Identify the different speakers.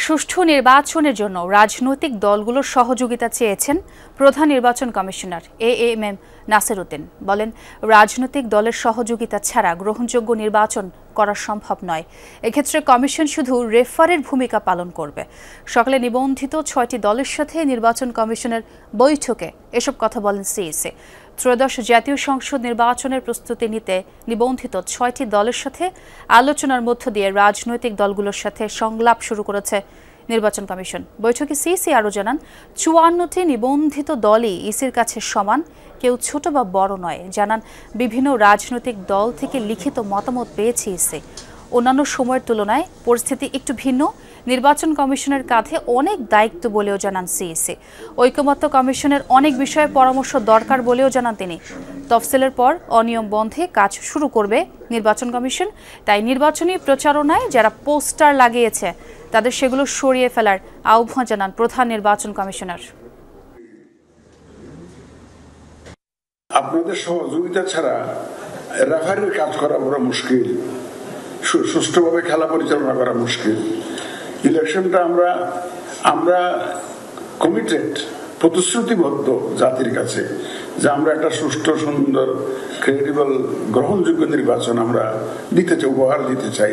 Speaker 1: সুষ্ঠু নির্বাচনের জন্য রাজনৈতিক দলগুলোর সহযোগিতা চেয়েছেন প্রধান নির্বাচন কমিশনার এএমএম নাসির উদ্দিন। বলেন, রাজনৈতিক দলের সহযোগিতা ছাড়া গ্রহণযোগ্য নির্বাচন করা সম্ভব নয়। এক্ষেত্রে কমিশন শুধু রেফারের ভূমিকা পালন করবে। সকালে নিবন্ধিত ৬টি দলের সাথে নির্বাচন কমিশনের বৈঠকে এসব কথা বলেন সিইসি। ত্রয়োদশ জাতীয় সংসদ নির্বাচনের প্রস্তুতি নিতে নিবন্ধিত ৬টি দলের সাথে আলোচনার মধ্য দিয়ে রাজনৈতিক দলগুলোর সাথে সংলাপ শুরু করেছে নির্বাচন কমিশন। বৈঠকে সিইসি আরও জানান, ৫৪টি নিবন্ধিত দলই ইসির কাছে সমান, কেউ ছোট বা বড় নয়। জানান, বিভিন্ন রাজনৈতিক দল থেকে লিখিত মতামত পেয়েছে ইসি। অন্যান্য সময়ের তুলনায় পরিস্থিতি একটু ভিন্ন। নির্বাচন কমিশনের কাঁধে অনেক দায়িত্ব বলেও জানান সিইসি। ঐকমত্য কমিশনের অনেক বিষয়ে পরামর্শ দরকার বলেও জানান তিনি। তফসিলের পর অনিয়ম বন্ধে কাজ শুরু করবে নির্বাচন কমিশন। তাই নির্বাচনী প্রচারণায় যারা পোস্টার লাগিয়েছে তাদের সেগুলো সরিয়ে ফেলার আহ্বান জানান প্রধান নির্বাচন কমিশনার।
Speaker 2: আপনাদের সহযোগিতা ছাড়া রেফারির কাজ করা বড় মুশকিল, সুষ্ঠুভাবে খেলা পরিচালনা করা মুশকিল। ইলেকশনটা আমরা কমিটেড, প্রতিশ্রুতিবদ্ধ জাতির কাছে যে আমরা একটা সুষ্ঠু, সুন্দর, ক্রেডিবল, গ্রহণযোগ্য নির্বাচন আমরা দিতে চাই, উপহার দিতে চাই।